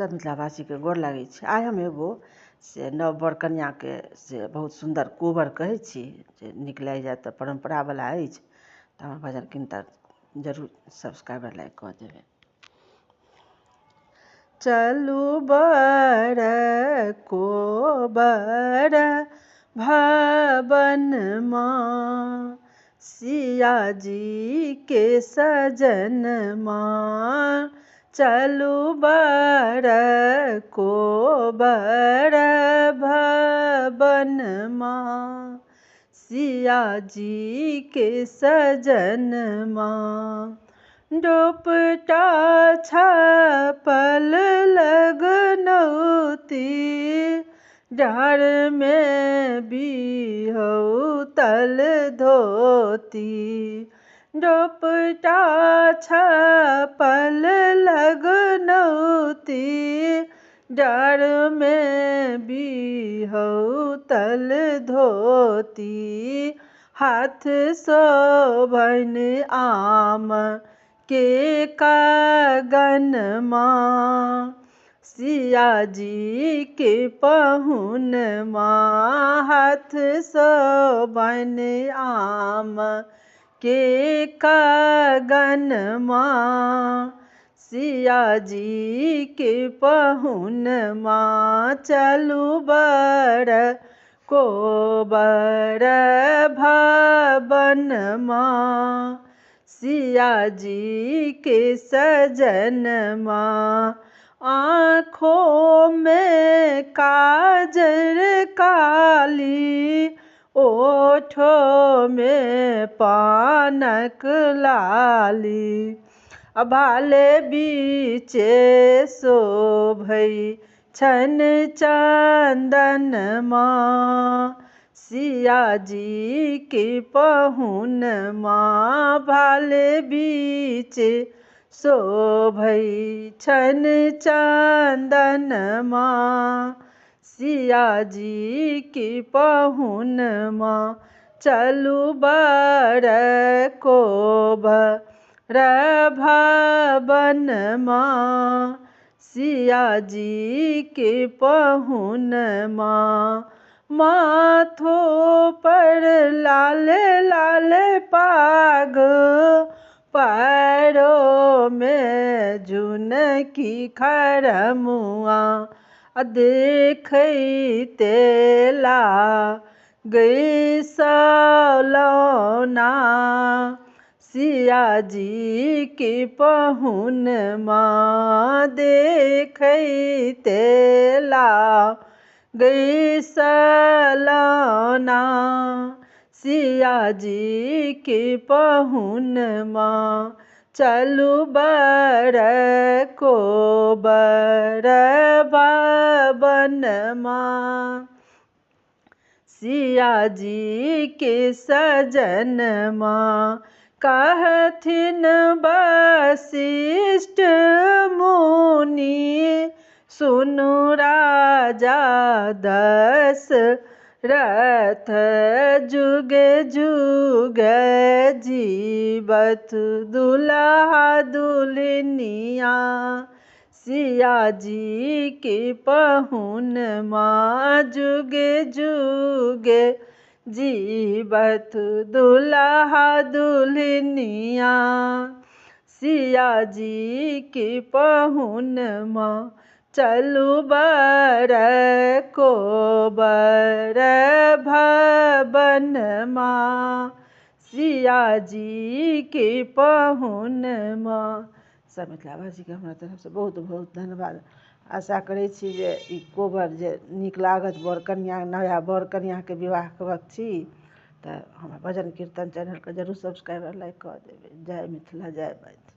सब मिथिलावासी के गोर लागै छै। आइ हम एगो से नव बर कन्या के से बहुत सुंदर कोबर कहै छी जे नीक लागि जायत तऽ परम्परा वाला अछि तऽ हमर भजन कीर्तन जरूर सब्सक्राइबर लाइक कऽ देबै। चलू बर कोबर भवन माँ, सिया जी के सजन माँ। चलू बर कोबर भवन माँ, सिया जी के सजन माँ। डोपटा छापल लगनौती, डाँर में बिहौतल धोती। डोपटा छापल लगनौती, डाँर में बिहौतल धोती। हाथ शोभन आम के कागन माँ, सिया जी के पहुन माँ। हाथ शोभन आम के कागन माँ, सिया जी के पहुन माँ। चलू बर कोबर भवन माँ, सिया जी के सजन माँ। आँखों में काजल काली, ओठों में पानक लाली। भाले बीचे शोभै छन चंदन माँ, सिया जी के पहुन माँ। भाले बीचे शोभै छन चंदन माँ, सिया जी के पहुन माँ। चलू बर कोबर भवन माँ, सिया जी के पहुन माँ। माथों पर लाल लाल पाग, पैरों में झुनकी खरमुआ। देखैते लागै सलौना, सिया जी के पहुन माँ। देखैते लागै सलौना, सिया जी के पहुन माँ। चलू बर कोबर भवन माँ, सिया जी के सजन माँ। कहथिन वशिष्ठ मुनि, सुनु राजा दशरथ। जुगे जुगे जीवत दुल्हा दुल्हनिया, सिया जी के पहुन माँ। जुगे जुगे जीवत दुल्हा दुल्हनिया, सिया जी के पहुन माँ। चलू बर कोबर भवन माँ, सिया जी के पहुन माँ। सब मिथिलावासी के हमरा तरफ से बहुत बहुत धन्यवाद। आशा करै छी जे ई कोबर जे नीक लागत बर कन्या, नया बर कन्या के विवाह करक छी तऽ हमरा भजन कीर्तन चैनल के जरूर सब्सक्राइबर लाइक कऽ देबै। जय मिथिला जय मैथिली।